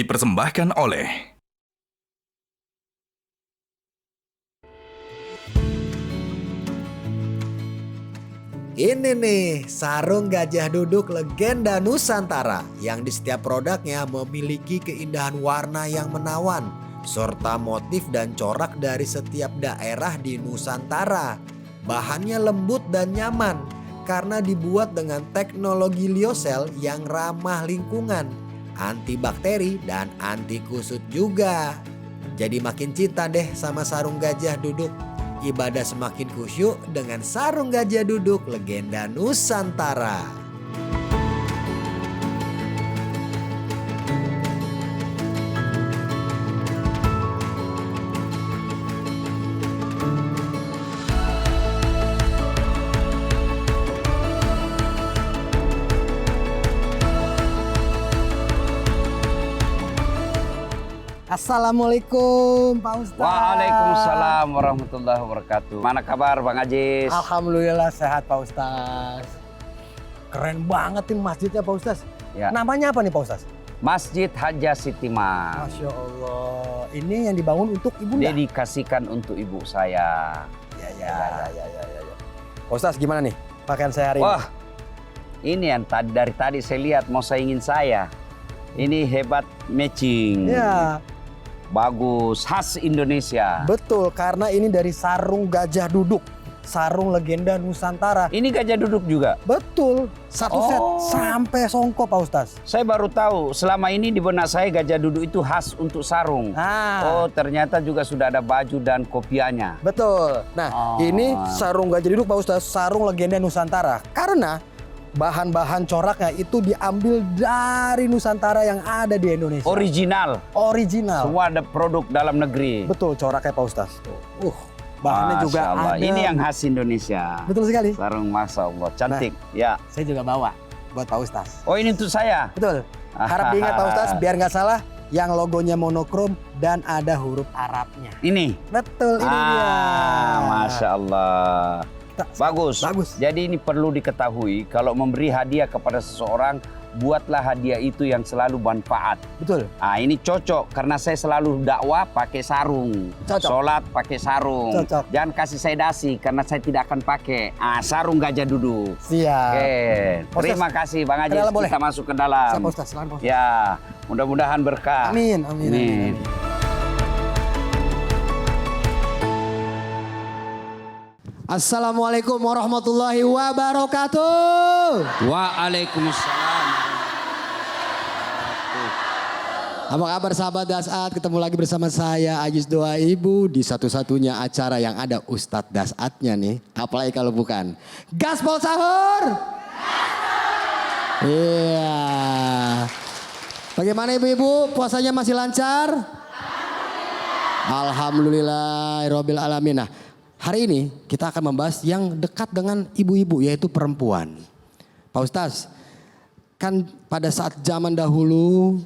dipersembahkan oleh Ini nih, sarung gajah duduk legenda Nusantara yang di setiap produknya memiliki keindahan warna yang menawan serta motif dan corak dari setiap daerah di Nusantara. Bahannya lembut dan nyaman karena dibuat dengan teknologi lyocell yang ramah lingkungan, antibakteri dan anti kusut juga. Jadi makin cinta deh sama sarung gajah duduk. Ibadah semakin khusyuk dengan sarung gajah duduk legenda Nusantara. Assalamualaikum Pak Ustadz. Waalaikumsalam warahmatullahi wabarakatuh. Mana kabar Bang Ajis? Alhamdulillah sehat Pak Ustadz. Keren banget nih masjidnya Pak Ustadz. Ya. Namanya apa nih Pak Ustadz? Masjid Haja Sitimah. Masya Allah. Ini yang dibangun untuk ibunda. Dedikasikan untuk ibu saya. Ya. Pak Ustadz gimana nih pakaian saya hari ini? Wah, ini yang dari tadi saya lihat mau saingin saya. Ini hebat matching. Ya. Bagus, khas Indonesia. Betul, karena ini dari sarung gajah duduk. Sarung legenda Nusantara. Ini gajah duduk juga? Betul, satu set sampai songkok Pak Ustadz. Saya baru tahu, selama ini di benak saya gajah duduk itu khas untuk sarung. Oh, ternyata juga sudah ada baju dan kopiahnya. Betul. Nah, ini sarung gajah duduk Pak Ustadz, sarung legenda Nusantara. Karena bahan-bahan coraknya itu diambil dari Nusantara yang ada di Indonesia. Original. Semua ada produk dalam negeri. Betul, coraknya Pak Ustadz. Bahannya Masya juga Allah. ada. Ini yang khas Indonesia. Betul sekali. Sarung Masya Allah, cantik. Ya. Saya juga bawa buat Pak Ustadz. Oh, ini untuk saya? Betul. Harap diingat Pak Ustadz, biar nggak salah, yang logonya monokrom dan ada huruf Arabnya. Ini? Betul, ini dia. Masya Allah. Bagus. Jadi ini perlu diketahui, kalau memberi hadiah kepada seseorang, buatlah hadiah itu yang selalu bermanfaat. Betul. Ini cocok karena saya selalu dakwah pakai sarung. Cocok. Sholat pakai sarung. Cocok. Jangan kasih saya dasi karena saya tidak akan pakai. Sarung gajah duduk. Siap. Oke. Terima kasih Bang Ajis. Kita masuk ke dalam. Siap, Ustaz. Silakan, Ustaz. Ya, mudah-mudahan berkah. Amin. Assalamualaikum warahmatullahi wabarakatuh. Waalaikumsalam. Apa kabar sahabat Dasat? Ketemu lagi bersama saya Ajis Doa Ibu di satu-satunya acara yang ada Ustadz Dasatnya nih. Apalagi kalau bukan Gaspol Sahur. Iya. Bagaimana ibu-ibu? Puasanya masih lancar? Alhamdulillah. Alhamdulillahirabbil alamin. Nah, hari ini kita akan membahas yang dekat dengan ibu-ibu, yaitu perempuan. Pak Ustadz, kan pada saat zaman dahulu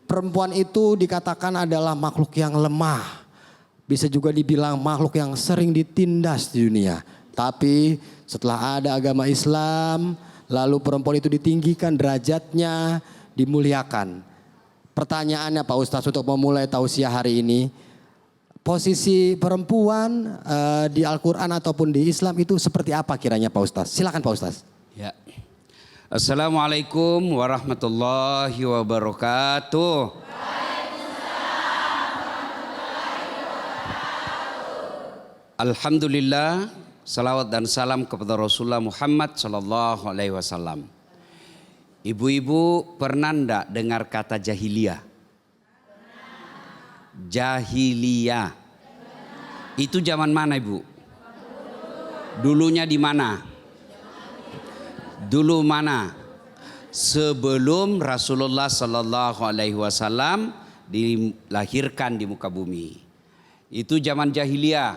perempuan itu dikatakan adalah makhluk yang lemah. Bisa juga dibilang makhluk yang sering ditindas di dunia. Tapi setelah ada agama Islam, lalu perempuan itu ditinggikan derajatnya, dimuliakan. Pertanyaannya Pak Ustadz untuk memulai tausiah hari ini, posisi perempuan di Al-Quran ataupun di Islam itu seperti apa kiranya Pak Ustadz? Silakan Pak Ustadz. Ya. Assalamualaikum warahmatullahi wabarakatuh. Alhamdulillah, salawat dan salam kepada Rasulullah Muhammad sallallahu alaihi wasallam. Ibu-ibu pernah enggak dengar kata jahiliyah? Jahiliyah. Itu zaman mana Ibu? Dulunya di mana? Dulu mana? Sebelum Rasulullah Sallallahu Alaihi Wasallam dilahirkan di muka bumi. Itu zaman jahiliyah.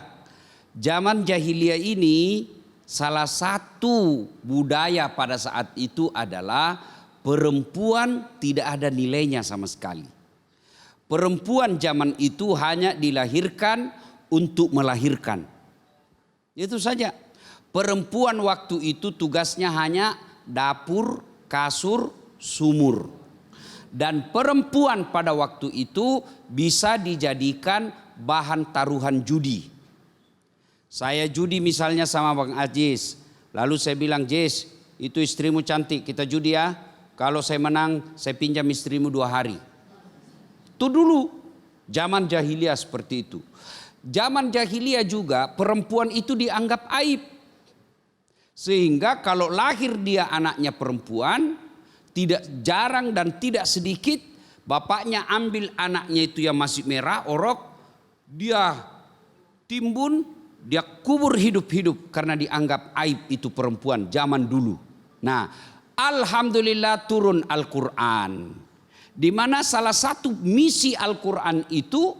Zaman jahiliyah ini salah satu budaya pada saat itu adalah perempuan tidak ada nilainya sama sekali. Perempuan zaman itu hanya dilahirkan untuk melahirkan. Itu saja. Perempuan waktu itu tugasnya hanya dapur, kasur, sumur. Dan perempuan pada waktu itu bisa dijadikan bahan taruhan judi. Saya judi misalnya sama Bang Ajis. Lalu saya bilang, Jis, itu istrimu cantik, kita judi ya. Kalau saya menang, saya pinjam istrimu 2 hari. Itu dulu, zaman jahiliyah seperti itu. Zaman jahiliyah juga perempuan itu dianggap aib. Sehingga kalau lahir dia anaknya perempuan, tidak jarang dan tidak sedikit bapaknya ambil anaknya itu yang masih merah, orok, dia timbun, dia kubur hidup-hidup karena dianggap aib itu perempuan zaman dulu. Nah, alhamdulillah turun Al-Quran. Di mana salah satu misi Al-Quran itu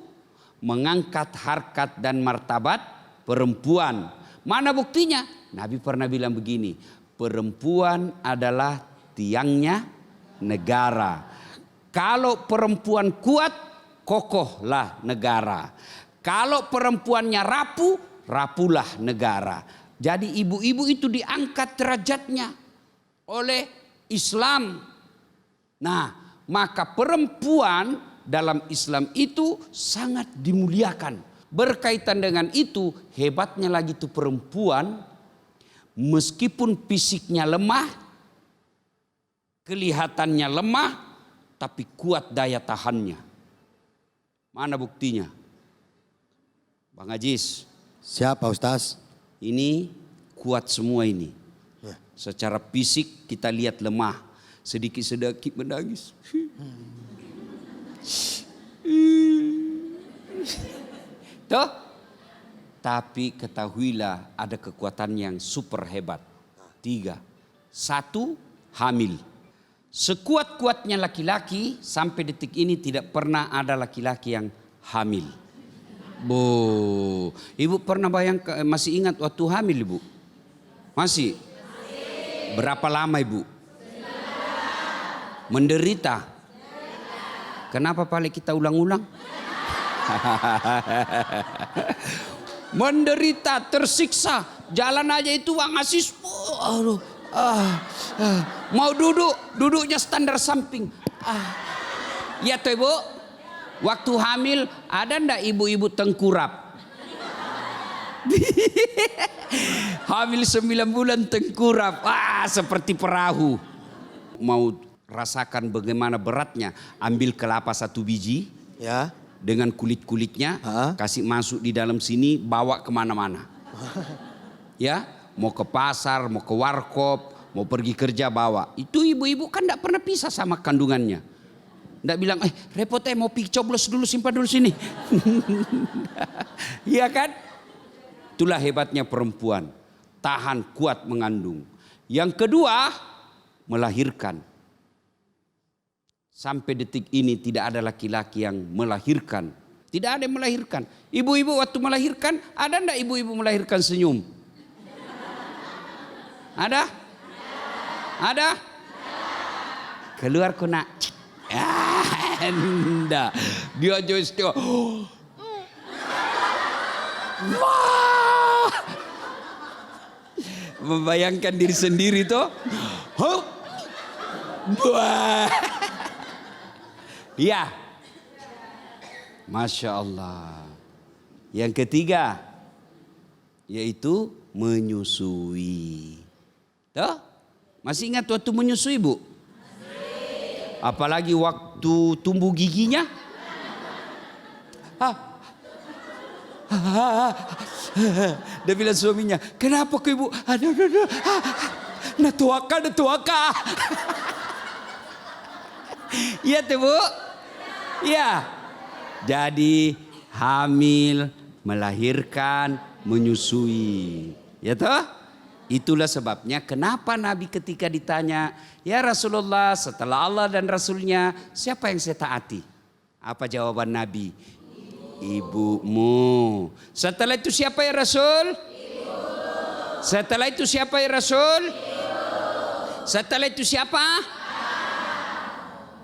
mengangkat harkat dan martabat perempuan. Mana buktinya? Nabi pernah bilang begini, perempuan adalah tiangnya negara. Kalau perempuan kuat, kokohlah negara. Kalau perempuannya rapuh, rapuhlah negara. Jadi ibu-ibu itu diangkat derajatnya oleh Islam. Nah, maka perempuan dalam Islam itu sangat dimuliakan. Berkaitan dengan itu, hebatnya lagi tuh perempuan, meskipun fisiknya lemah, kelihatannya lemah, tapi kuat daya tahannya. Mana buktinya? Bang Ajis. Siapa Ustaz? Ini kuat semua ini. Secara fisik kita lihat lemah. Sedikit-sedikit menangis. Tuh. Tapi ketahuilah ada kekuatan yang super hebat. 3. 1, hamil. Sekuat-kuatnya laki-laki sampai detik ini tidak pernah ada laki-laki yang hamil. Ibu pernah bayangkan, masih ingat waktu hamil ibu? Masih? Berapa lama ibu? Menderita. Kenapa paling kita ulang-ulang? Menderita, tersiksa. Jalan aja itu Bang Asis. Mau duduknya standar samping. Ya tuh ibu. Waktu hamil ada ndak ibu-ibu tengkurap? Hamil 9 bulan tengkurap. Seperti perahu. Mau rasakan bagaimana beratnya? Ambil kelapa 1 biji. Ya. Dengan kulit-kulitnya, kasih masuk di dalam sini, bawa kemana-mana. Ya, mau ke pasar, mau ke warkop, mau pergi kerja bawa. Itu ibu-ibu kan tidak pernah pisah sama kandungannya. Tidak bilang, repot mau coblos dulu, simpan dulu sini. Iya kan? Itulah hebatnya perempuan. Tahan, kuat mengandung. Yang kedua, melahirkan. Sampai detik ini tidak ada laki-laki yang melahirkan. Tidak ada yang melahirkan. Ibu-ibu waktu melahirkan, ada enggak ibu-ibu melahirkan senyum? Ada? Ada? Keluar kena. Enggak. Dia just membayangkan diri sendiri tuh. Ya, Masya Allah. Yang ketiga, yaitu menyusui. Tuh, masih ingat waktu menyusui bu? Apalagi waktu tumbuh giginya. Dia bilang suaminya, kenapa kau ibu? Aduh. Natuaka. Iya tuh bu. Ya, jadi hamil, melahirkan, menyusui. Ya toh? Itulah sebabnya kenapa Nabi ketika ditanya, ya Rasulullah setelah Allah dan Rasulnya, siapa yang saya taati? Apa jawaban Nabi? Ibumu. Setelah itu siapa ya Rasul? Ibu. Setelah itu siapa ya Rasul? Ibu. Setelah itu siapa?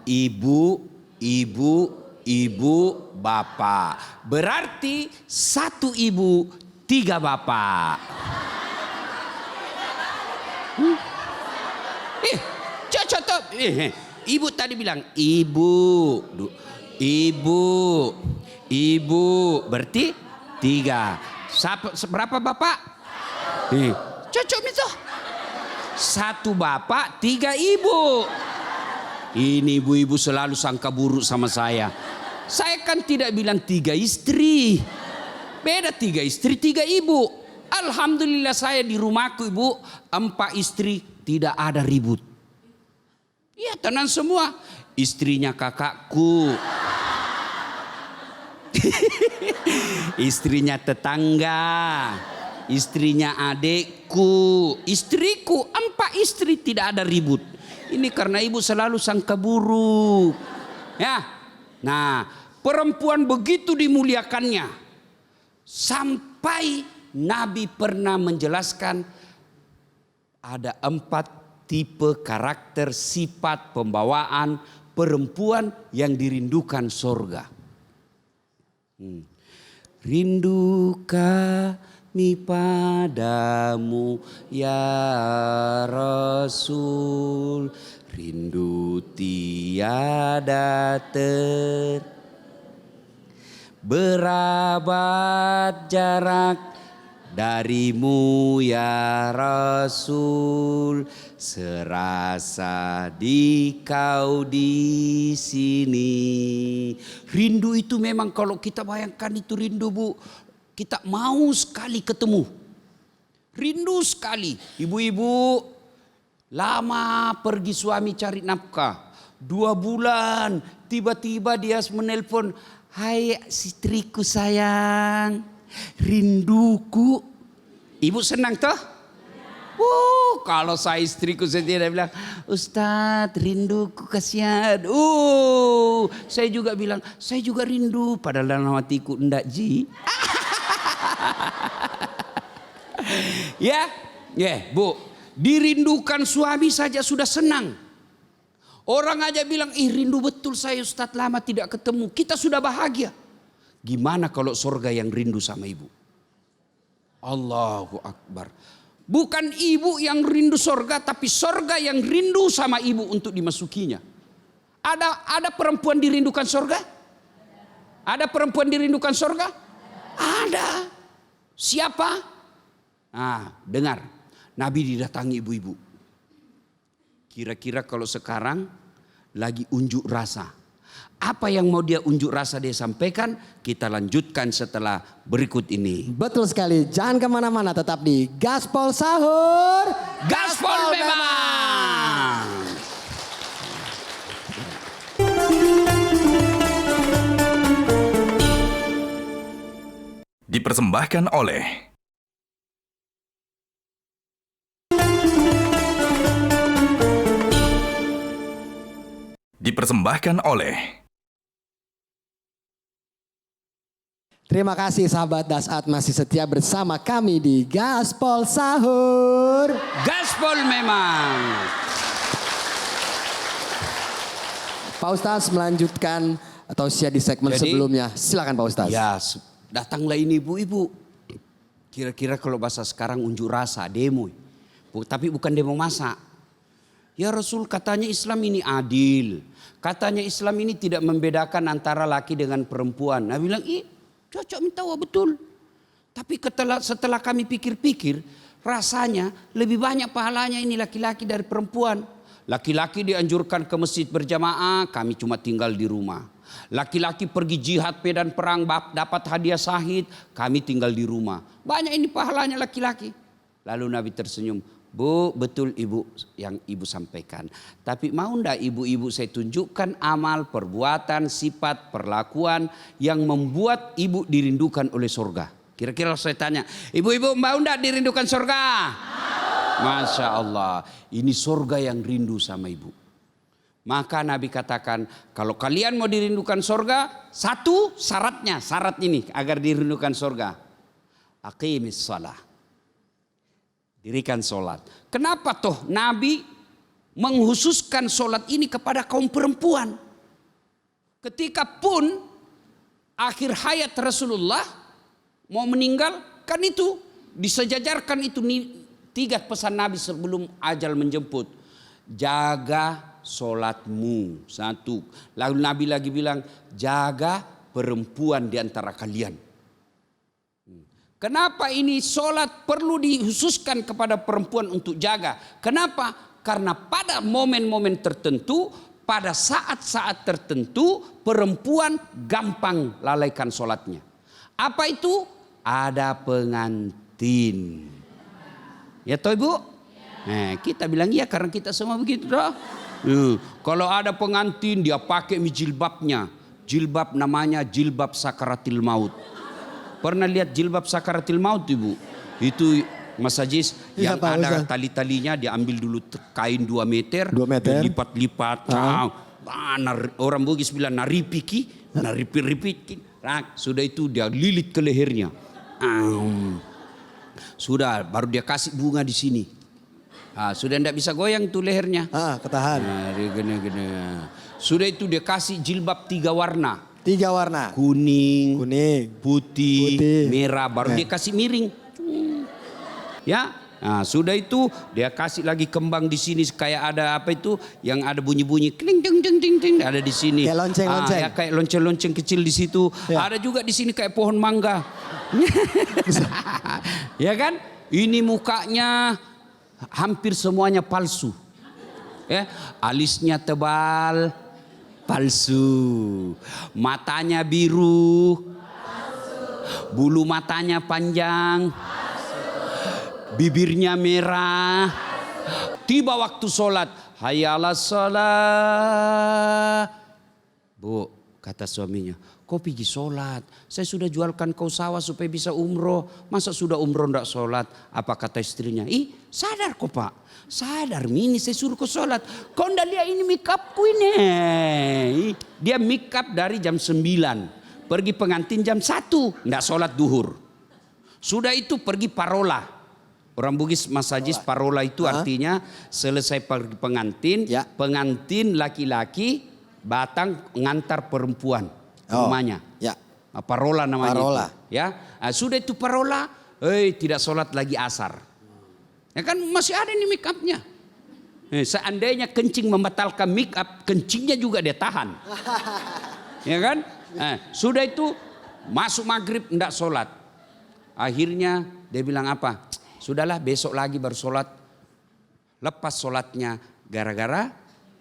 Ibu. Bapak. Berarti 1 ibu, 3 bapak. Contoh, Ibu tadi bilang ibu, ibu, berarti 3. Berapa bapak? Cocok itu. 1 bapak, 3 ibu. Ini ibu-ibu selalu sangka buruk sama saya. Saya kan tidak bilang 3 istri. Beda 3 istri, 3 ibu. Alhamdulillah saya di rumahku ibu 4 istri, tidak ada ribut. Ya tenang semua. Istrinya kakakku. Istrinya tetangga. Istrinya adekku. Istriku 4 istri, tidak ada ribut. Ini karena ibu selalu sangka buruk. Ya. Nah, perempuan begitu dimuliakannya. Sampai Nabi pernah menjelaskan ada 4 tipe karakter, sifat, pembawaan perempuan yang dirindukan sorga. Rindu kami padamu ya Rasul, rindu tiada berabad jarak darimu ya Rasul, serasa di kau di sini. Rindu itu memang kalau kita bayangkan itu rindu bu, kita mau sekali ketemu. Rindu sekali. Ibu-ibu lama pergi suami cari nafkah. 2 bulan tiba-tiba dia menelpon, hai istriku sayang, rinduku. Ibu senang toh? Kalau saya istriku sendiri bilang, Ustadz rinduku kasihan. Saya juga bilang, saya juga rindu. Padahal dalam hatiku enggak ji. Ya, bu, dirindukan suami saja sudah senang. Orang aja bilang, rindu betul saya Ustadz lama tidak ketemu. Kita sudah bahagia. Gimana kalau sorga yang rindu sama ibu? Allahu Akbar. Bukan ibu yang rindu sorga, tapi sorga yang rindu sama ibu untuk dimasukinya. Ada perempuan dirindukan sorga? Ada perempuan dirindukan sorga? Ada. Siapa? Nah, dengar. Nabi didatangi ibu-ibu. Kira-kira kalau sekarang lagi unjuk rasa. Apa yang mau dia unjuk rasa dia sampaikan, kita lanjutkan setelah berikut ini. Betul sekali, jangan kemana-mana, tetap di Gaspol Sahur. Gaspol memang. Dipersembahkan oleh Terima kasih sahabat Dasat masih setia bersama kami di Gaspol Sahur. Gaspol memang. Pak Ustaz melanjutkan atau share di segmen sebelumnya. Silakan Pak Ustaz. Ya, datanglah ini ibu-ibu. Kira-kira kalau bahasa sekarang unjuk rasa, demo. Tapi bukan demo massa. Ya Rasul, katanya Islam ini adil. Katanya Islam ini tidak membedakan antara laki dengan perempuan. Nah bilang, cocok minta betul. Tapi setelah kami pikir-pikir, rasanya lebih banyak pahalanya ini laki-laki dari perempuan. Laki-laki dianjurkan ke masjid berjamaah, kami cuma tinggal di rumah. Laki-laki pergi jihad medan perang dapat hadiah syahid, kami tinggal di rumah. Banyak ini pahalanya laki-laki. Lalu Nabi tersenyum, Bu, betul ibu yang ibu sampaikan. Tapi mau ndak ibu-ibu saya tunjukkan amal, perbuatan, sifat, perlakuan yang membuat ibu dirindukan oleh surga. Kira-kira saya tanya, ibu-ibu mau ndak dirindukan surga? Masya Allah, ini surga yang rindu sama ibu. Maka Nabi katakan, kalau kalian mau dirindukan surga, satu syarat ini agar dirindukan surga. Aqimis shalah. Dirikan sholat. Kenapa toh Nabi menghususkan sholat ini kepada kaum perempuan? Ketika pun akhir hayat Rasulullah mau meninggal, kan itu disejajarkan itu 3 pesan Nabi sebelum ajal menjemput. Jaga solatmu. Satu. Lalu Nabi lagi bilang, jaga perempuan di antara kalian. Kenapa ini solat perlu dikhususkan kepada perempuan untuk jaga? Kenapa? Karena pada momen-momen tertentu, pada saat-saat tertentu, perempuan gampang lalaikan solatnya. Apa itu? Ada pengantin. Ya toh Ibu? Kita bilang iya karena kita semua begitu toh. Kalau ada pengantin dia pakai jilbabnya. Jilbab namanya jilbab sakaratil maut. Pernah lihat jilbab sakaratil maut Ibu? Itu Mas Ajis yang ada tali-talinya diambil dulu kain 2 meter. 2 meter. Lipat-lipat. Orang Bugis bilang naripiki. Naripik-ripikin. Sudah itu dia lilit ke lehernya. Sudah baru dia kasih bunga di sini. Sudah tidak bisa goyang tuh lehernya. Ketahan. Sudah itu dia kasih jilbab 3 warna. 3 warna. Kuning, putih, merah. Baru dia kasih miring. Ya, sudah itu dia kasih lagi kembang di sini kayak ada apa itu yang ada bunyi-bunyi kling ting ting ting ting ada di sini. Kayak lonceng-lonceng. Ya, kayak lonceng-lonceng kecil di situ. Ya. Ada juga di sini kayak pohon mangga. Ya kan? Ini mukanya hampir semuanya palsu. Ya, alisnya tebal, palsu. Matanya biru, palsu. Bulu matanya panjang, palsu. Bibirnya merah. Palsu. Tiba waktu sholat, hayalas sholat. Bu, kata suaminya, kau pergi sholat. Saya sudah jualkan kau sawah supaya bisa umroh. Masa sudah umroh ndak sholat? Apa kata istrinya? Sadar kok Pak. Sadar ini saya suruh kau sholat. Kau ndak lihat ini make upku ini. Dia make up dari jam 9. Pergi pengantin jam 1. Ndak sholat duhur. Sudah itu pergi parola. Orang Bugis Mas Ajis parola itu artinya selesai pergi pengantin. Ya. Pengantin laki-laki batang ngantar perempuan. Rumahnya. Ya. Parola namanya. Parola. Itu, ya. Sudah itu parola, tidak sholat lagi asar. Ya kan masih ada nih make upnya. Seandainya kencing membatalkan make up, kencingnya juga dia tahan. Ya kan? Sudah itu masuk maghrib enggak sholat. Akhirnya dia bilang apa? Sudahlah besok lagi baru sholat. Lepas sholatnya gara-gara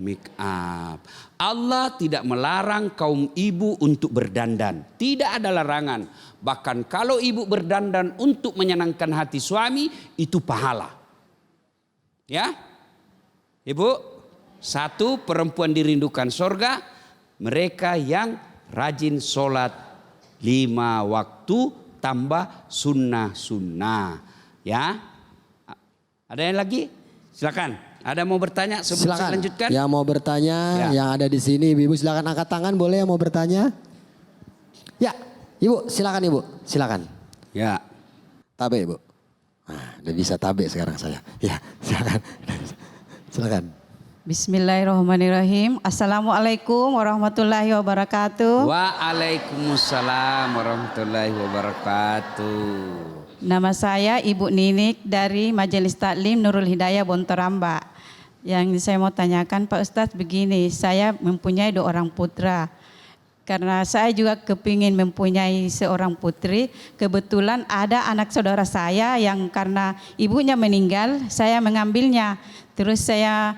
make up. Allah tidak melarang kaum ibu untuk berdandan. Tidak ada larangan. Bahkan kalau ibu berdandan untuk menyenangkan hati suami, itu pahala. Ya, Ibu, 1 perempuan dirindukan surga, mereka yang rajin sholat 5 waktu tambah sunnah-sunnah. Ya, ada yang lagi? Silakan. Ada mau bertanya sebelum saya lanjutkan? Yang mau bertanya, yang ada di sini, Ibu silakan angkat tangan, boleh yang mau bertanya? Ya, Ibu silakan Ibu, silakan. Ya. Tabe Ibu. Udah bisa tabe sekarang saya. Ya, silakan. Silakan. Bismillahirrahmanirrahim. Assalamualaikum warahmatullahi wabarakatuh. Waalaikumsalam warahmatullahi wabarakatuh. Nama saya Ibu Ninik dari Majelis Taklim Nurul Hidayah Bontoramba. Yang saya mau tanyakan Pak Ustadz begini, saya mempunyai 2 orang putra. Karena saya juga kepingin mempunyai seorang putri, kebetulan ada anak saudara saya yang karena ibunya meninggal, saya mengambilnya. Terus saya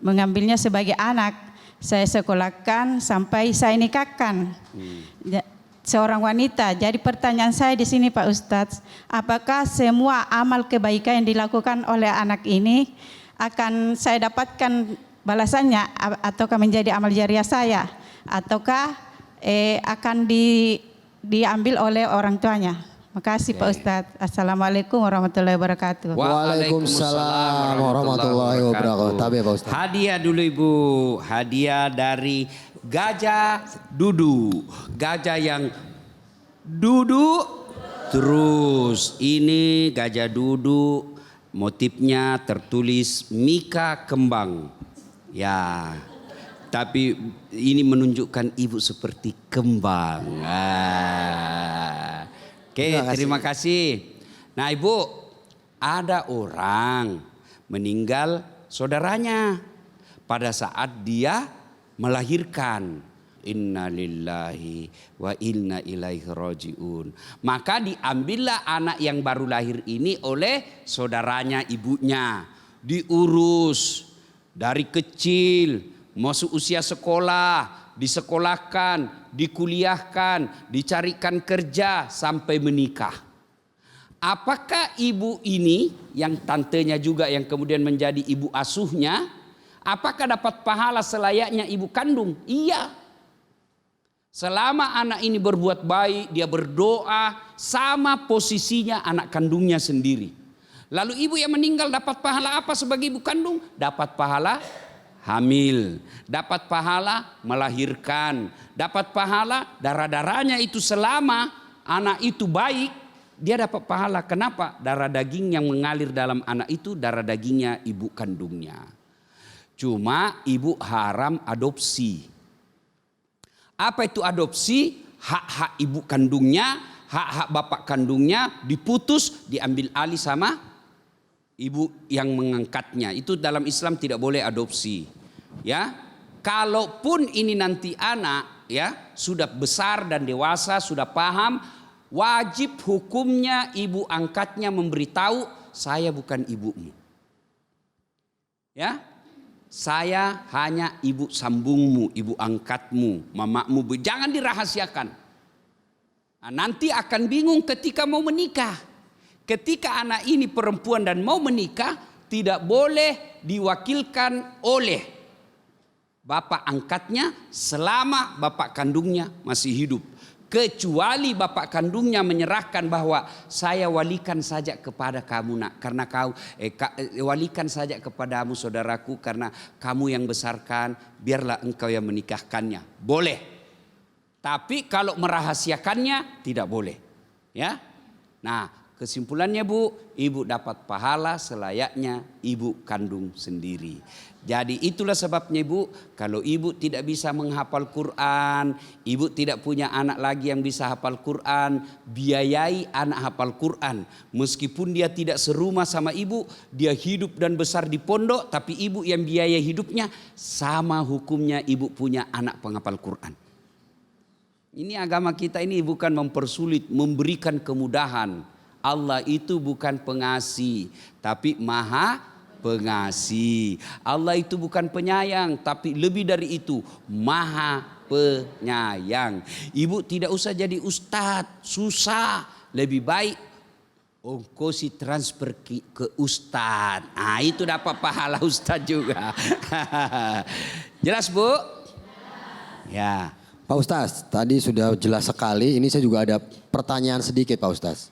mengambilnya sebagai anak. Saya sekolahkan sampai saya nikahkan. Seorang wanita. Jadi pertanyaan saya di sini Pak Ustadz, apakah semua amal kebaikan yang dilakukan oleh anak ini akan saya dapatkan balasannya ataukah menjadi amal jariah saya ataukah akan diambil oleh orang tuanya? Makasih Pak Ustadz. Assalamualaikum warahmatullahi wabarakatuh. Waalaikumsalam warahmatullahi wabarakatuh. Tabe Pak Ustadz. Hadiah dulu Ibu. Hadiah dari Gajah Dudu. Gajah yang duduk terus. Ini gajah duduk. Motifnya tertulis Mika Kembang. Ya. Tapi ini menunjukkan ibu seperti kembang. Oke, terima kasih. Nah Ibu, ada orang meninggal saudaranya. pada saat dia melahirkan. Inna lillahi wa inna ilaihi rajiun. Maka diambillah anak yang baru lahir ini oleh saudaranya ibunya. Diurus dari kecil, masuk usia sekolah, disekolahkan, dikuliahkan, dicarikan kerja sampai menikah. Apakah ibu ini yang tantenya juga yang kemudian menjadi ibu asuhnya, apakah dapat pahala selayaknya ibu kandung? Iya. Selama anak ini berbuat baik, dia berdoa, sama posisinya anak kandungnya sendiri. Lalu ibu yang meninggal dapat pahala apa sebagai ibu kandung? Dapat pahala hamil, dapat pahala melahirkan, dapat pahala darah-darahnya itu selama anak itu baik, dia dapat pahala. Kenapa? Darah daging yang mengalir dalam anak itu darah dagingnya ibu kandungnya. Cuma ibu haram adopsi. Apa itu adopsi? Hak-hak ibu kandungnya, hak-hak bapak kandungnya diputus, diambil alih sama ibu yang mengangkatnya. Itu dalam Islam tidak boleh adopsi. Ya, kalaupun ini nanti anak ya sudah besar dan dewasa, sudah paham, wajib hukumnya ibu angkatnya memberitahu, saya bukan ibumu. Ya. Saya hanya ibu sambungmu, ibu angkatmu, mamamu. Jangan dirahasiakan. Nah, nanti akan bingung ketika mau menikah. Ketika anak ini perempuan dan mau menikah, tidak boleh diwakilkan oleh bapak angkatnya selama bapak kandungnya masih hidup. Kecuali bapak kandungnya menyerahkan bahwa saya walikan saja kepada kamu nak, karena kau walikan saja kepadamu saudaraku karena kamu yang besarkan, biarlah engkau yang menikahkannya. Boleh. Tapi kalau merahasiakannya tidak boleh. Ya. Nah, kesimpulannya Bu, ibu dapat pahala selayaknya ibu kandung sendiri. Jadi itulah sebabnya Bu, kalau ibu tidak bisa menghafal Quran, ibu tidak punya anak lagi yang bisa hafal Quran, biayai anak hafal Quran. Meskipun dia tidak serumah sama ibu, dia hidup dan besar di pondok, tapi ibu yang biaya hidupnya, sama hukumnya ibu punya anak penghafal Quran. Ini agama kita ini bukan mempersulit, memberikan kemudahan. Allah itu bukan pengasih, tapi maha pengasih. Allah itu bukan penyayang, tapi lebih dari itu maha penyayang. Ibu tidak usah jadi ustadz, susah. Lebih baik ongkosi transfer ke ustadz. Nah, itu dapat pahala ustadz juga. Jelas Bu? Ya. Pak Ustadz, tadi sudah jelas sekali. Ini saya juga ada pertanyaan sedikit Pak Ustadz.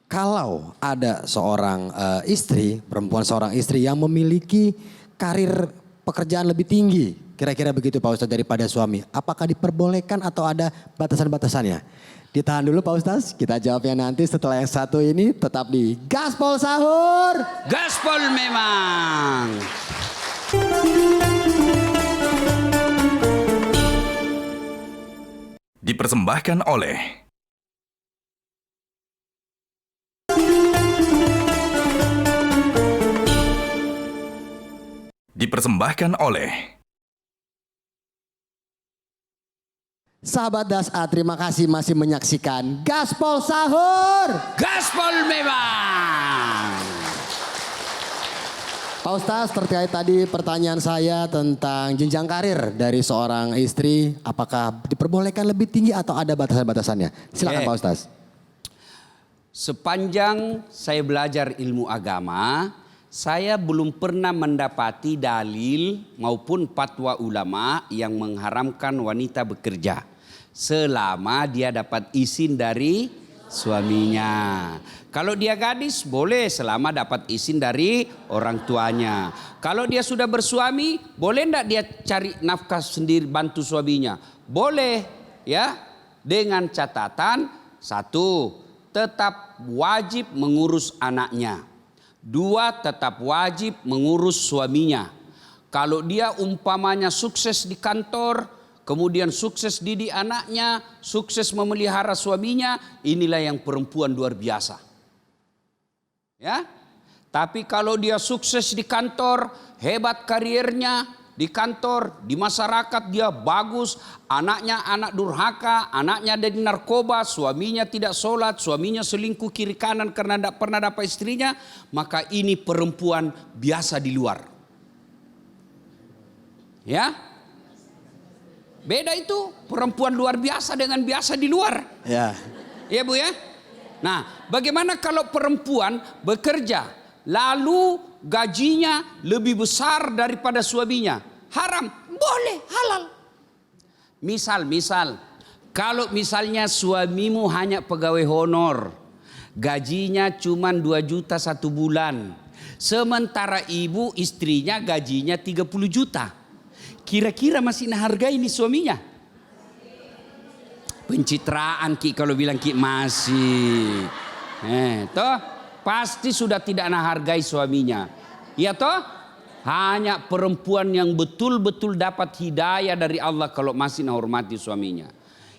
Kalau ada seorang istri, perempuan seorang istri yang memiliki karir pekerjaan lebih tinggi, kira-kira begitu Pak Ustadz daripada suami, apakah diperbolehkan atau ada batasan-batasannya? Ditahan dulu Pak Ustadz, kita jawabnya nanti setelah yang satu ini. Tetap di Gaspol Sahur. Gaspol memang. Dipersembahkan oleh Sahabat DASA, terima kasih masih menyaksikan Gaspol Sahur. Gaspol memang. Pak Ustadz, terkait tadi pertanyaan saya tentang jenjang karir dari seorang istri, apakah diperbolehkan lebih tinggi atau ada batasan-batasannya? Silakan Pak Ustadz. Sepanjang saya belajar ilmu agama, saya belum pernah mendapati dalil maupun fatwa ulama yang mengharamkan wanita bekerja selama dia dapat izin dari suaminya. Kalau dia gadis boleh selama dapat izin dari orang tuanya. Kalau dia sudah bersuami, boleh enggak dia cari nafkah sendiri bantu suaminya? Boleh, ya. Dengan catatan, satu, tetap wajib mengurus anaknya. Dua, tetap wajib mengurus suaminya. Kalau dia umpamanya sukses di kantor, kemudian sukses didik anaknya, sukses memelihara suaminya, inilah yang perempuan luar biasa. Ya, tapi kalau dia sukses di kantor, hebat karirnya, di kantor, di masyarakat dia bagus, anaknya anak durhaka, anaknya dari narkoba, suaminya tidak sholat, suaminya selingkuh kiri kanan karena tidak pernah dapat istrinya, maka ini perempuan biasa di luar. Ya, beda itu perempuan luar biasa dengan biasa di luar. Ya. Ya Bu ya. Nah, bagaimana kalau perempuan bekerja lalu gajinya lebih besar daripada suaminya? Haram? Boleh, halal. Misal, kalau misalnya suamimu hanya pegawai honor, gajinya cuma 2 juta 1 bulan. Sementara ibu istrinya gajinya 30 juta. Kira-kira masih menghargai ini suaminya? Pencitraan Ki kalau bilang Ki masih. Toh pasti sudah tidak menghargai suaminya. Ya toh? Hanya perempuan yang betul-betul dapat hidayah dari Allah kalau masih menghormati suaminya.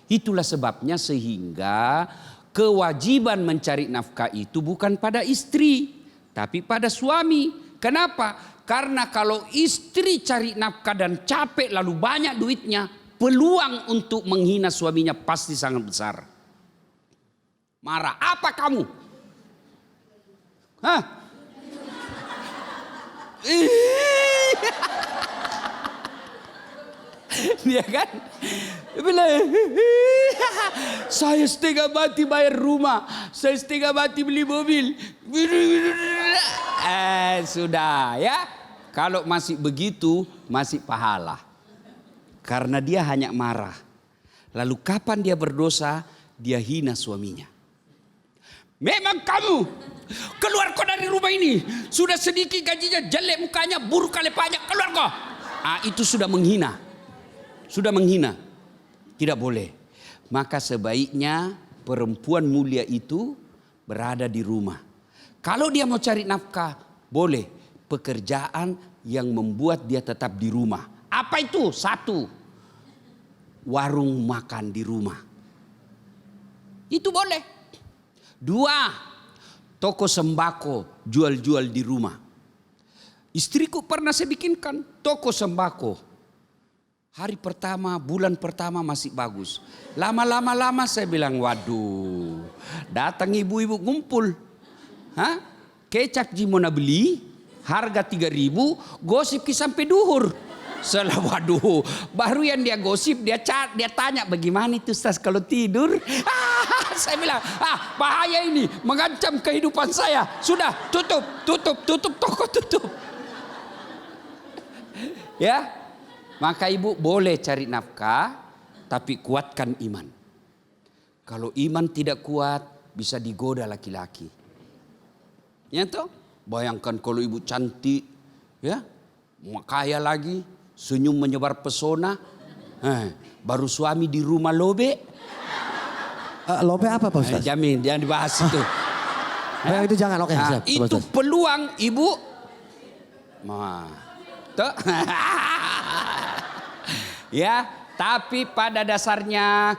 Itulah sebabnya sehingga kewajiban mencari nafkah itu bukan pada istri, tapi pada suami. Kenapa? Karena kalau istri cari nafkah dan capek lalu banyak duitnya, peluang untuk menghina suaminya pasti sangat besar. Marah, apa kamu? Hah? Dia kan bilang, saya setengah mati bayar rumah, saya setengah mati beli mobil. Sudah ya. Kalau masih begitu masih pahala. Karena dia hanya marah. Lalu kapan dia berdosa, dia hina suaminya. Memang kamu keluar kau dari rumah ini. Sudah sedikit gajinya, jelek mukanya, buruk kali banyak, keluar kau. Itu sudah menghina. Sudah menghina. Tidak boleh. Maka sebaiknya perempuan mulia itu berada di rumah. Kalau dia mau cari nafkah, boleh. Pekerjaan yang membuat dia tetap di rumah. Apa itu? 1, warung makan di rumah. Itu boleh. 2, toko sembako jual-jual di rumah. Istriku pernah saya bikinkan toko sembako. Hari pertama, bulan pertama masih bagus. Lama-lama saya bilang, waduh, datang ibu-ibu ngumpul. Kecap jimona beli, harga 3.000, gosip sampai duhur. Waduh, baru yang dia gosip, dia tanya bagaimana itu Ustaz kalau tidur. Saya bilang, bahaya ini, mengancam kehidupan saya. Sudah, tutup toko, tutup. Ya, maka ibu boleh cari nafkah, tapi kuatkan iman. Kalau iman tidak kuat, bisa digoda laki-laki. Ya toh? Bayangkan kalau ibu cantik, ya, kaya lagi, senyum menyebar pesona, baru suami di rumah lobe. Lobe apa Pak Ustaz? Jamin, jangan dibahas itu. Itu jangan, oke. Itu peluang ibu. Ya, tapi pada dasarnya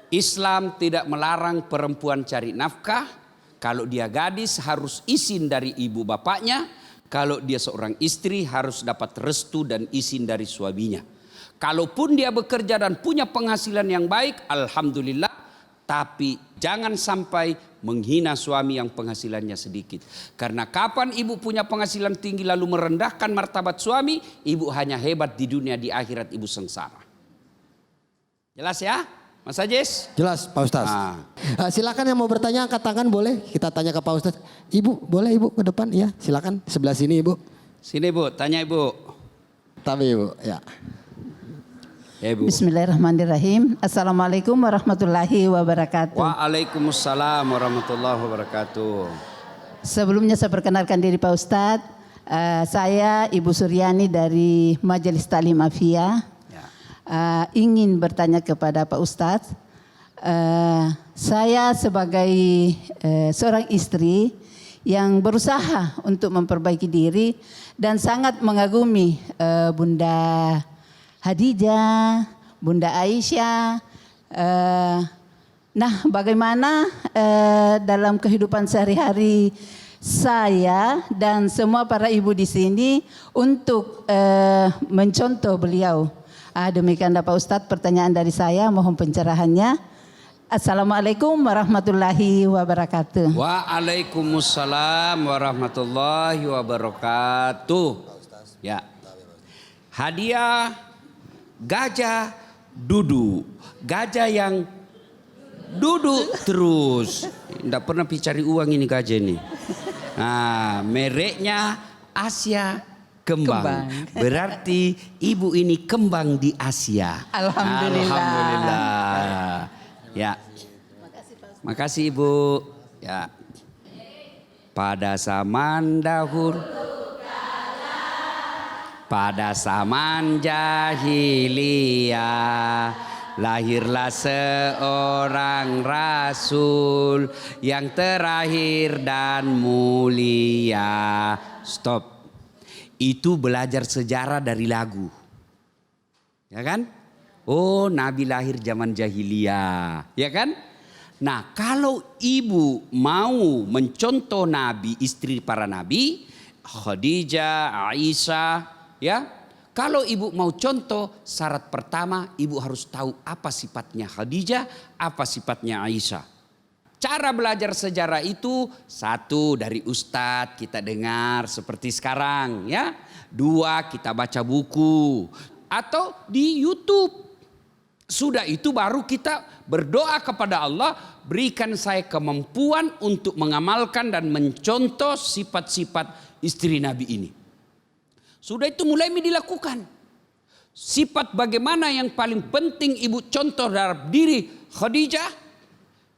Islam tidak melarang perempuan cari nafkah. Kalau dia gadis harus izin dari ibu bapaknya. Kalau dia seorang istri harus dapat restu dan izin dari suaminya. Kalaupun dia bekerja dan punya penghasilan yang baik, alhamdulillah. Tapi jangan sampai menghina suami yang penghasilannya sedikit. Karena kapan ibu punya penghasilan tinggi lalu merendahkan martabat suami, ibu hanya hebat di dunia, di akhirat ibu sengsara. Jelas ya? Mas Ajis? Jelas Pak Ustaz. Silakan yang mau bertanya angkat tangan, boleh kita tanya ke Pak Ustaz. Ibu boleh ibu ke depan, ya silakan sebelah sini ibu. Sini ibu, tanya ibu. Tapi ibu, ya. Ibu. Bismillahirrahmanirrahim. Assalamualaikum warahmatullahi wabarakatuh. Waalaikumsalam warahmatullahi wabarakatuh. Sebelumnya saya perkenalkan diri Pak Ustadz. Saya Ibu Suryani dari Majelis Taklim Afia. Ingin bertanya kepada Pak Ustadz. Saya sebagai seorang istri yang berusaha untuk memperbaiki diri dan sangat mengagumi Bunda Hadijah, Bunda Aisyah, Nah, bagaimana dalam kehidupan sehari-hari saya dan semua para ibu di sini untuk mencontoh beliau. Demikian Pak Ustadz pertanyaan dari saya, mohon pencerahannya. Assalamualaikum warahmatullahi wabarakatuh. Waalaikumsalam warahmatullahi wabarakatuh. Ya. Hadiah gajah duduk. Gajah yang duduk terus. Tidak pernah cari uang ini gajah ini. Nah, mereknya Asia Kembang. Berarti ibu ini kembang di Asia. Alhamdulillah. Alhamdulillah. Ya. Makasih Ibu. Ya. Pada zaman dahulu, pada zaman jahiliyah, lahirlah seorang rasul yang terakhir dan mulia. Stop. Itu belajar sejarah dari lagu. Ya kan? Oh, Nabi lahir zaman jahiliyah. Ya kan? Nah, kalau ibu mau mencontoh Nabi, istri para Nabi, Khadijah, Aisyah, ya. Kalau ibu mau contoh, syarat pertama ibu harus tahu apa sifatnya Khadijah, apa sifatnya Aisyah. Cara belajar sejarah itu, satu dari ustadz kita dengar seperti sekarang, ya. Dua, kita baca buku atau di YouTube. Sudah itu baru kita berdoa kepada Allah, berikan saya kemampuan untuk mengamalkan dan mencontoh sifat-sifat istri Nabi ini. Sudah itu mulai dilakukan. Sifat bagaimana yang paling penting ibu contoh dalam diri Khadijah,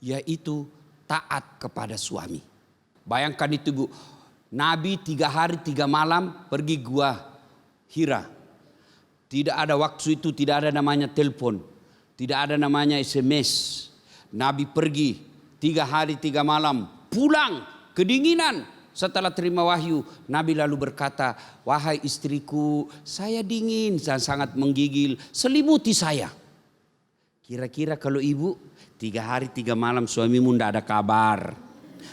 yaitu taat kepada suami. Bayangkan itu Bu, Nabi 3 hari 3 malam pergi gua Hira. Tidak ada waktu itu, tidak ada namanya telepon, tidak ada namanya SMS. Nabi pergi 3 hari 3 malam, pulang kedinginan. Setelah terima wahyu, Nabi lalu berkata, wahai istriku, saya dingin dan sangat menggigil, selimuti saya. Kira-kira kalau ibu 3 hari 3 malam suamimu tidak ada kabar,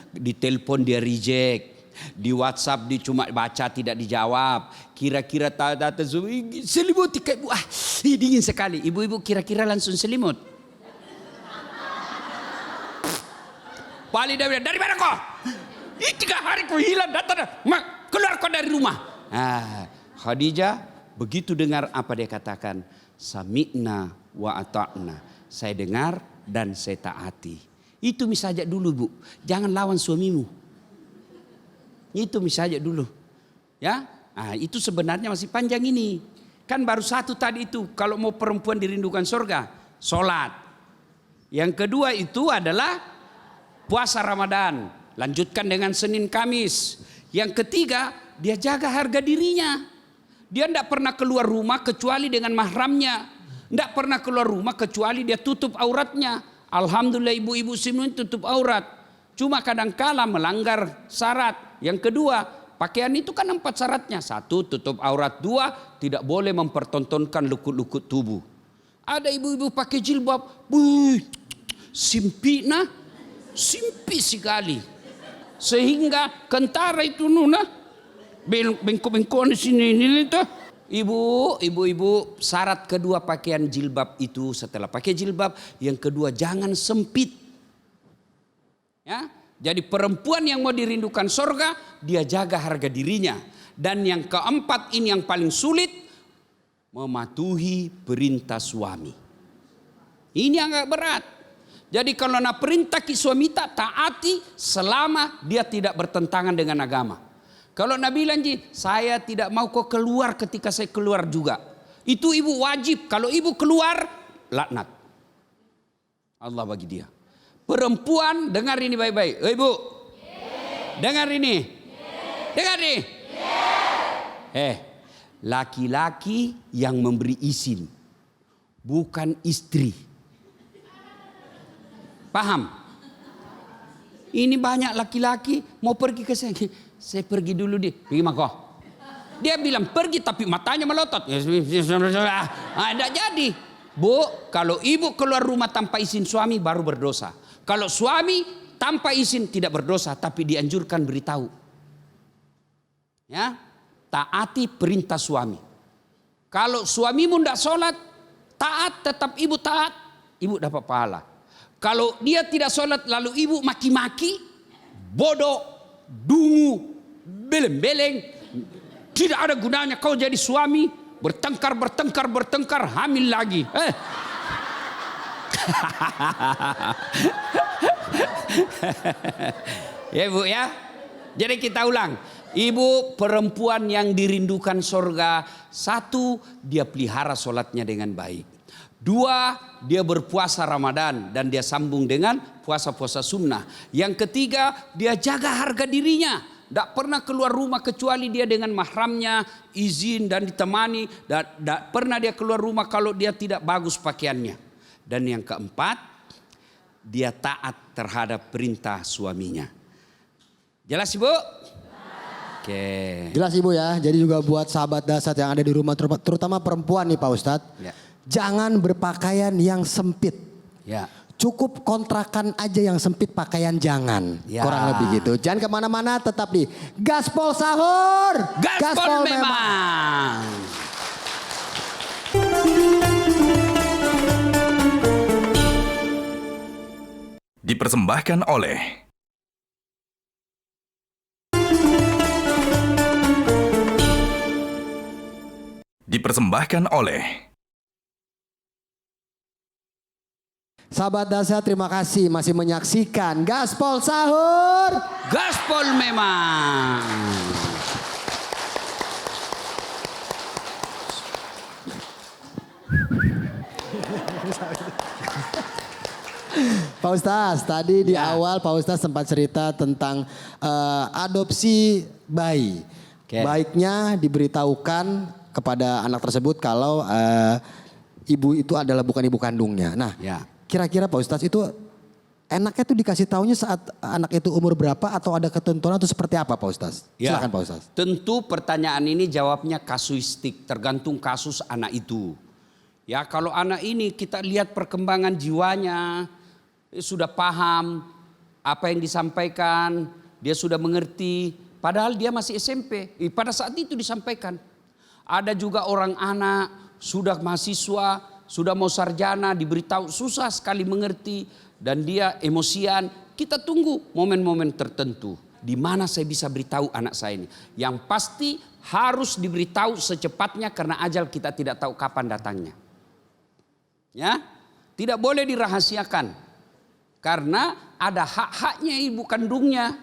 di telepon dia reject, di WhatsApp dia cuma baca tidak dijawab, kira-kira tata selimuti kayak ibu, dingin sekali. Ibu-ibu kira-kira langsung selimut. Paling dia bilang, dari mana kau? 3 hari kau hilang, datang, keluar kau dari rumah. Khadijah begitu dengar apa dia katakan, sami'na wa ata'na, saya dengar dan saya taati. Itu misalnya dulu Bu, jangan lawan suamimu. Itu misalnya dulu, ya. Itu sebenarnya masih panjang ini. Kan baru satu tadi itu, kalau mau perempuan dirindukan surga, sholat. Yang kedua itu adalah puasa Ramadan. Lanjutkan dengan Senin Kamis. Yang ketiga, dia jaga harga dirinya. Dia tidak pernah keluar rumah kecuali dengan mahramnya. Tidak pernah keluar rumah kecuali dia tutup auratnya. Alhamdulillah ibu-ibu semua tutup aurat. Cuma kadang-kala melanggar syarat. Yang kedua, pakaian itu kan 4 syaratnya. 1, tutup aurat. 2, tidak boleh mempertontonkan lukut-lukut tubuh. Ada ibu-ibu pakai jilbab. Simpi sekali. Sehingga kentara itu nuna bengkok-bengkok di sini ini tuh. Ibu-ibu syarat kedua pakaian jilbab itu setelah pakai jilbab, yang kedua jangan sempit. Ya, jadi perempuan yang mau dirindukan surga dia jaga harga dirinya. Dan yang keempat ini yang paling sulit, mematuhi perintah suami. Ini agak berat. Jadi kalau nak perintah ki suami taati selama dia tidak bertentangan dengan agama. Kalau Nabi bilang, saya tidak mau kau keluar ketika saya keluar juga. Itu ibu wajib. Kalau ibu keluar, laknat Allah bagi dia. Perempuan dengar ini baik-baik. Ibu, dengar ini. Dengar ini. Laki-laki yang memberi izin, bukan istri. Paham? Ini banyak laki-laki mau pergi ke saya. Saya pergi dulu deh. Pergi mana kau? Dia bilang pergi tapi matanya melotot. Tidak jadi. Bu, kalau ibu keluar rumah tanpa izin suami baru berdosa. Kalau suami tanpa izin tidak berdosa, tapi dianjurkan beritahu. Ya, taati perintah suami. Kalau suamimu tidak sholat, taat, tetap ibu taat, ibu dapat pahala. Kalau dia tidak sholat lalu ibu maki-maki, bodoh, dungu, beleng-beleng, tidak ada gunanya kau jadi suami. Bertengkar, hamil lagi. Ya Bu ya. Jadi kita ulang. Ibu perempuan yang dirindukan sorga. 1, dia pelihara sholatnya dengan baik. 2, dia berpuasa Ramadan dan dia sambung dengan puasa-puasa sunnah. Yang ketiga, dia jaga harga dirinya. Tidak pernah keluar rumah kecuali dia dengan mahramnya, izin dan ditemani. Tidak pernah dia keluar rumah kalau dia tidak bagus pakaiannya. Dan yang keempat, dia taat terhadap perintah suaminya. Jelas Ibu? Oke. Jelas Ibu ya. Jadi juga buat sahabat Dasat yang ada di rumah, terutama perempuan nih Pak Ustadz. Ya. Jangan berpakaian yang sempit. Ya. Cukup kontrakan aja yang sempit, pakaian jangan. Ya. Kurang lebih gitu. Jangan kemana-mana, tetap di Gaspol Sahur. Gaspol memang. Dipersembahkan oleh Sahabat Dasat, terima kasih masih menyaksikan Gaspol Sahur. Gaspol memang. Pak Ustaz, tadi di awal Pak Ustaz sempat cerita tentang adopsi bayi. Baiknya diberitahukan kepada anak tersebut kalau ibu itu adalah bukan ibu kandungnya. Nah, kira-kira Pak Ustaz itu enaknya tuh dikasih taunya saat anak itu umur berapa atau ada ketentuan atau seperti apa Pak Ustaz? Silakan Pak Ustaz. Tentu pertanyaan ini jawabnya kasuistik, tergantung kasus anak itu. Ya, kalau anak ini kita lihat perkembangan jiwanya, sudah paham apa yang disampaikan, dia sudah mengerti, padahal dia masih SMP. Pada saat itu disampaikan. Ada juga orang anak sudah mahasiswa, sudah mau sarjana, diberitahu susah sekali mengerti dan dia emosian. Kita tunggu momen-momen tertentu di mana saya bisa beritahu anak saya ini. Yang pasti harus diberitahu secepatnya karena ajal kita tidak tahu kapan datangnya. Ya, tidak boleh dirahasiakan karena ada hak-haknya ibu kandungnya.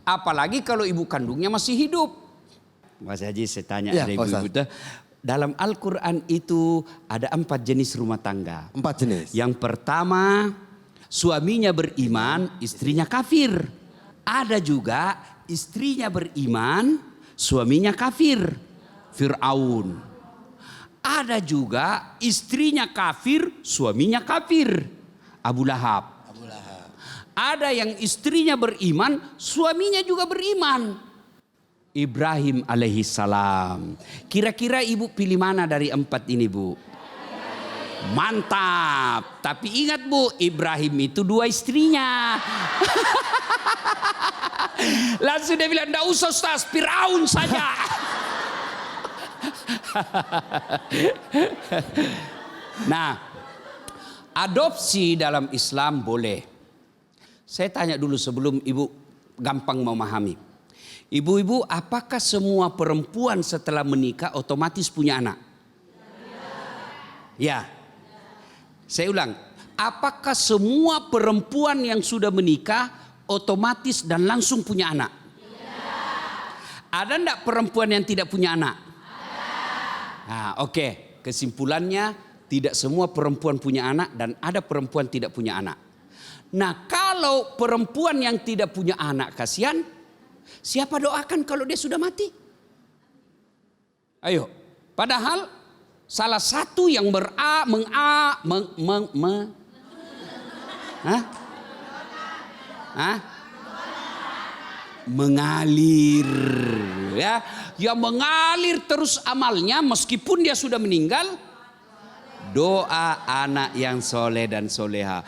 Apalagi kalau ibu kandungnya masih hidup. Mas Haji, saya tanya ada ibu-ibu itu. Dalam Al-Quran itu ada 4 jenis rumah tangga. 4 jenis. Yang pertama, suaminya beriman, istrinya kafir. Ada juga istrinya beriman, suaminya kafir. Fir'aun. Ada juga istrinya kafir, suaminya kafir. Abu Lahab. Ada yang istrinya beriman, suaminya juga beriman. Ibrahim alaihissalam. Kira-kira ibu pilih mana dari 4 ini Bu? Mantap. Tapi ingat Bu, Ibrahim itu 2 istrinya. Langsung dia bilang, enggak usah Ustaz, Fir'aun saja. Nah, adopsi dalam Islam boleh. Saya tanya dulu sebelum ibu gampang memahami. Ibu-ibu, apakah semua perempuan setelah menikah otomatis punya anak? Ya. Saya ulang. Apakah semua perempuan yang sudah menikah otomatis dan langsung punya anak? Ada enggak perempuan yang tidak punya anak? Nah, oke. Kesimpulannya tidak semua perempuan punya anak dan ada perempuan tidak punya anak. Nah, kalau perempuan yang tidak punya anak kasihan, siapa doakan kalau dia sudah mati? Ayo. Padahal salah satu yang mengalir, ya, yang mengalir terus amalnya meskipun dia sudah meninggal, doa anak yang soleh dan soleha.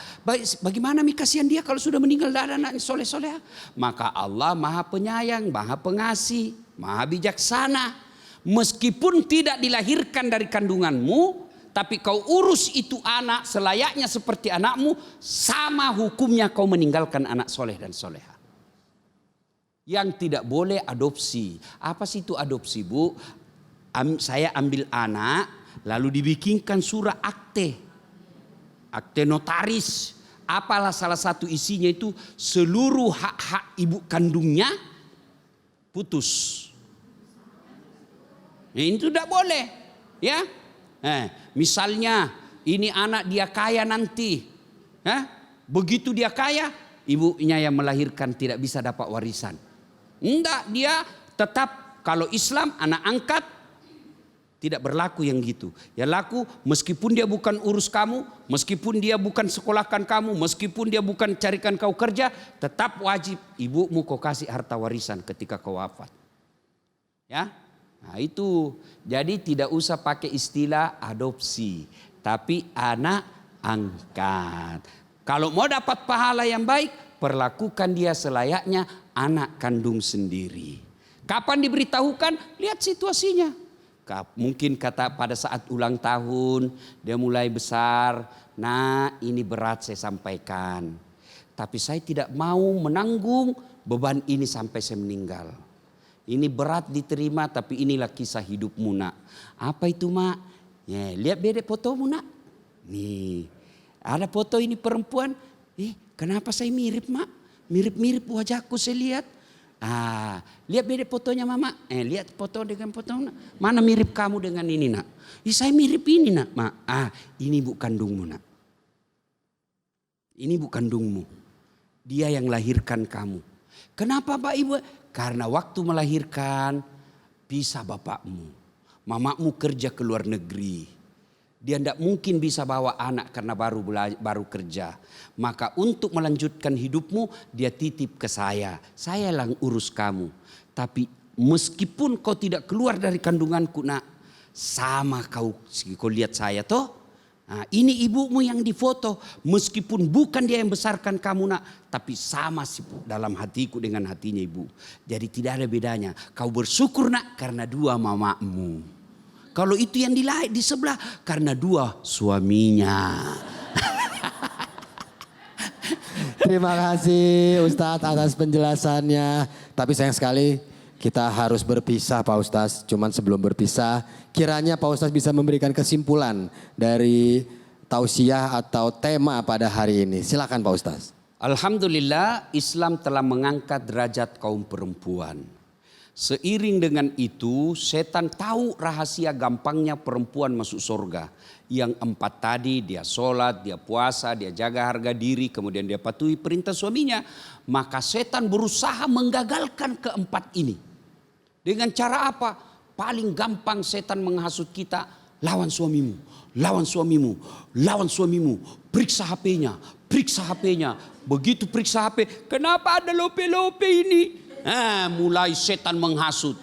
Bagaimana mi kasihan dia kalau sudah meninggal dan ada anak yang soleh soleha? Maka Allah maha penyayang, maha pengasih, maha bijaksana. Meskipun tidak dilahirkan dari kandunganmu, tapi kau urus itu anak selayaknya seperti anakmu, sama hukumnya kau meninggalkan anak soleh dan soleha. Yang tidak boleh adopsi. Apa sih itu adopsi, Bu? Saya ambil anak, lalu dibikinkan surat akte notaris. Apalah salah satu isinya itu, seluruh hak-hak ibu kandungnya putus. Ini tidak boleh, ya. Misalnya ini anak dia kaya nanti, begitu dia kaya, ibunya yang melahirkan tidak bisa dapat warisan. Enggak, dia tetap kalau Islam anak angkat tidak berlaku yang gitu. Ya laku meskipun dia bukan urus kamu, meskipun dia bukan sekolahkan kamu, meskipun dia bukan carikan kau kerja, tetap wajib ibumu kau kasih harta warisan ketika kau wafat. Ya, nah itu. Jadi tidak usah pakai istilah adopsi, tapi anak angkat. Kalau mau dapat pahala yang baik, perlakukan dia selayaknya anak kandung sendiri. Kapan diberitahukan? Lihat situasinya. Mungkin kata pada saat ulang tahun dia mulai besar. Nah, ini berat saya sampaikan. Tapi saya tidak mau menanggung beban ini sampai saya meninggal. Ini berat diterima, tapi inilah kisah hidupmu, Nak. Apa itu, Mak? Ya, lihat beda fotomu, Nak. Nih, ada foto ini perempuan. Kenapa saya mirip, Mak? Mirip-mirip wajahku saya lihat. Lihat beda fotonya Mama. Lihat foto dengan foto. Mana mirip kamu dengan ini, Nak? Saya mirip ini, Nak, Mak. Ini ibu kandungmu, Nak. Ini ibu kandungmu. Dia yang lahirkan kamu. Kenapa, Pak Ibu? Karena waktu melahirkan pisah bapakmu. Mamamu kerja ke luar negeri. Dia tidak mungkin bisa bawa anak karena baru kerja. Maka untuk melanjutkan hidupmu dia titip ke saya. Saya yang urus kamu. Tapi meskipun kau tidak keluar dari kandunganku, Nak. Sama kau lihat saya toh. Ini ibumu yang difoto. Meskipun bukan dia yang besarkan kamu, Nak. Tapi sama sih dalam hatiku dengan hatinya ibu. Jadi tidak ada bedanya. Kau bersyukur, Nak, karena dua mamamu. Kalau itu yang di sebelah karena dua suaminya. Terima kasih Ustadz atas penjelasannya. Tapi sayang sekali kita harus berpisah Pak Ustadz. Cuman sebelum berpisah kiranya Pak Ustadz bisa memberikan kesimpulan dari tausiah atau tema pada hari ini. Silakan Pak Ustadz. Alhamdulillah Islam telah mengangkat derajat kaum perempuan. Seiring dengan itu setan tahu rahasia gampangnya perempuan masuk surga. Yang 4 tadi dia sholat, dia puasa, dia jaga harga diri, kemudian dia patuhi perintah suaminya. Maka setan berusaha menggagalkan keempat ini. Dengan cara apa? Paling gampang setan menghasut kita, lawan suamimu, lawan suamimu, lawan suamimu. Periksa HP-nya, periksa HP-nya. Begitu periksa HP, kenapa ada lope-lope ini? Mulai setan menghasut.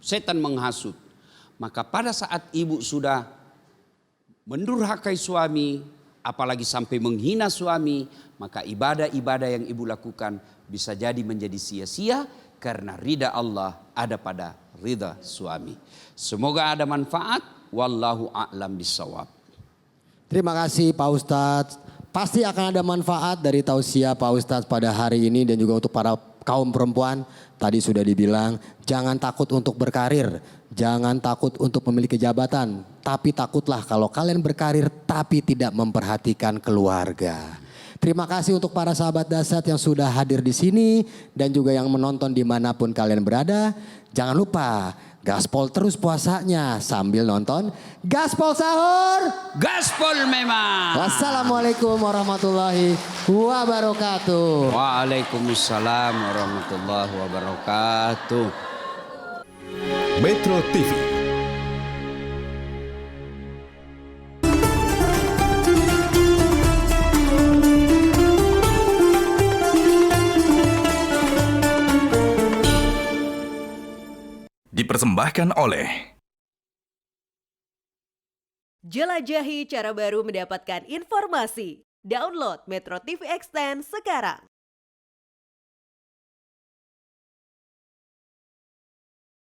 Setan menghasut. Maka pada saat ibu sudah mendurhakai suami, apalagi sampai menghina suami, maka ibadah-ibadah yang ibu lakukan bisa jadi menjadi sia-sia karena ridha Allah ada pada ridha suami. Semoga ada manfaat. Wallahu a'lam bissawab. Terima kasih Pak Ustadz. Pasti akan ada manfaat dari tausiah Pak Ustadz pada hari ini dan juga untuk para kaum perempuan. Tadi sudah dibilang jangan takut untuk berkarir, jangan takut untuk memiliki jabatan. Tapi takutlah kalau kalian berkarir tapi tidak memperhatikan keluarga. Terima kasih untuk para sahabat Dahsyat yang sudah hadir di sini dan juga yang menonton dimanapun kalian berada. Jangan lupa gaspol terus puasanya sambil nonton Gaspol Sahur. Gaspol memang. Wassalamualaikum warahmatullahi wabarakatuh. Waalaikumsalam warahmatullahi wabarakatuh. Metro TV. Dipersembahkan oleh Jelajahi cara baru mendapatkan informasi. Download Metro TV Extend sekarang.